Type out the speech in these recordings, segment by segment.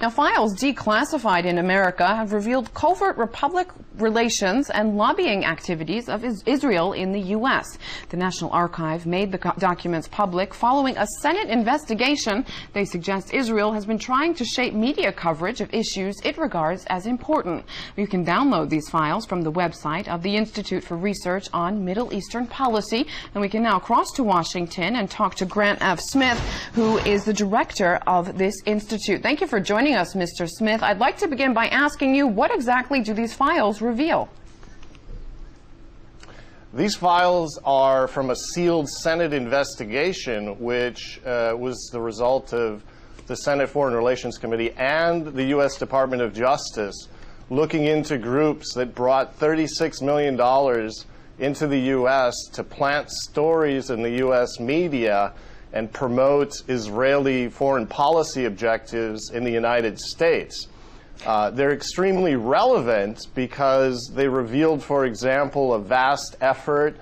Now, files declassified in America have revealed covert public relations and lobbying activities of Israel in the U.S. The National Archive made the documents public following a Senate investigation. They suggest Israel has been trying to shape media coverage of issues it regards as important. You can download these files from the website of the Institute for Research on Middle Eastern Policy. And we can now cross to Washington and talk to Grant F. Smith, who is the director of this institute. Thank you for joining us, Mr. Smith. I'd like to begin by asking you, what exactly do these files reveal? These files are from a sealed Senate investigation, which was the result of the Senate Foreign Relations Committee and the U.S. Department of Justice looking into groups that brought $36 million into the U.S. to plant stories in the U.S. media and promote Israeli foreign policy objectives in the United States. They're extremely relevant because they revealed, for example, a vast effort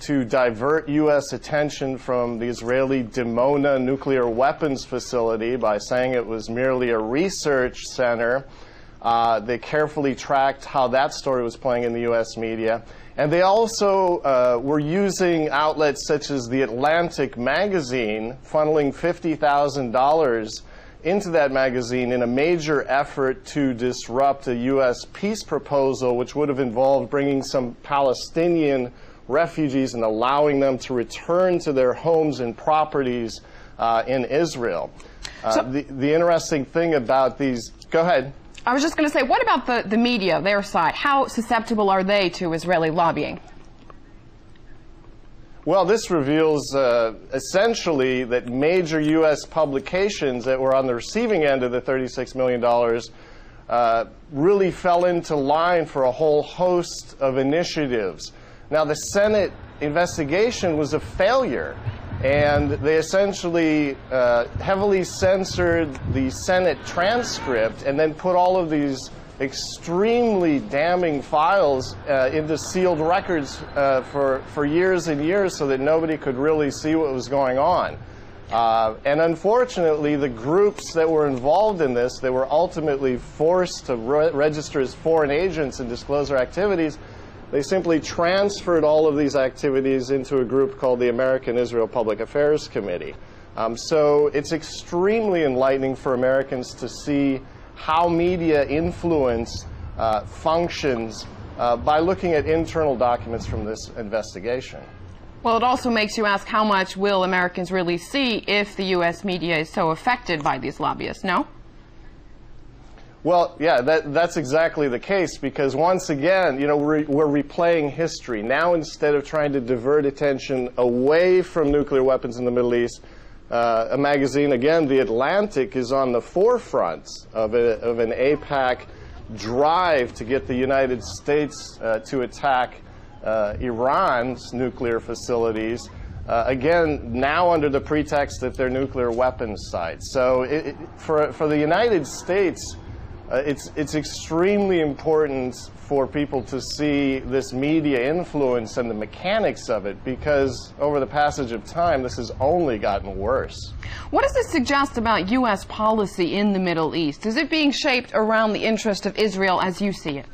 to divert U.S. attention from the Israeli Dimona nuclear weapons facility by saying it was merely a research center. They carefully tracked how that story was playing in the U.S. media. And they also were using outlets such as The Atlantic magazine, funneling $50,000 into that magazine in a major effort to disrupt a U.S. peace proposal, which would have involved bringing some Palestinian refugees and allowing them to return to their homes and properties in Israel. The interesting thing about these... Go ahead. I was just going to say, what about the media, their side? How susceptible are they to Israeli lobbying? Well, this reveals essentially that major U.S. publications that were on the receiving end of the $36 million really fell into line for a whole host of initiatives. Now, the Senate investigation was a failure, and they essentially heavily censored the Senate transcript and then put all of these extremely damning files into sealed records for years and years so that nobody could really see what was going on. And unfortunately, the groups that were involved in this, they were ultimately forced to register as foreign agents and disclose their activities. They simply transferred all of these activities into a group called the American Israel Public Affairs Committee. So it's extremely enlightening for Americans to see how media influence functions by looking at internal documents from this investigation. Well, it also makes you ask, how much will Americans really see if the U.S. media is so affected by these lobbyists, no? Well, yeah, that's exactly the case, because once again, you know, we're replaying history. Now, instead of trying to divert attention away from nuclear weapons in the Middle East, a magazine, again, The Atlantic, is on the forefront of an AIPAC drive to get the United States to attack Iran's nuclear facilities, again, now under the pretext that they're nuclear weapons sites. So for the United States, it's extremely important for people to see this media influence and the mechanics of it, because over the passage of time, this has only gotten worse. What does this suggest about U.S. policy in the Middle East? Is it being shaped around the interest of Israel as you see it?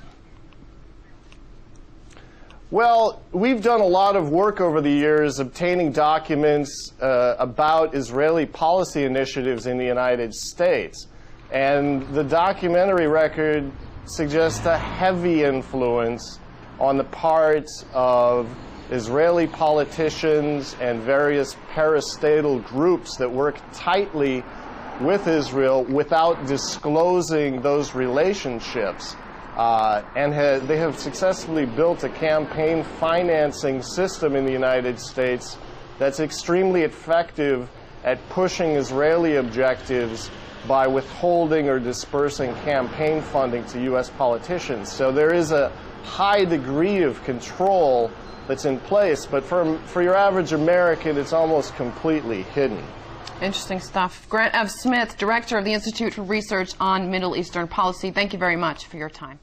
Well, we've done a lot of work over the years obtaining documents about Israeli policy initiatives in the United States. And the documentary record suggests a heavy influence on the part of Israeli politicians and various parastatal groups that work tightly with Israel without disclosing those relationships. They have successfully built a campaign financing system in the United States that's extremely effective at pushing Israeli objectives by withholding or dispersing campaign funding to U.S. politicians. So there is a high degree of control that's in place, but for your average American, it's almost completely hidden. Interesting stuff. Grant F. Smith, Director of the Institute for Research on Middle Eastern Policy, thank you very much for your time.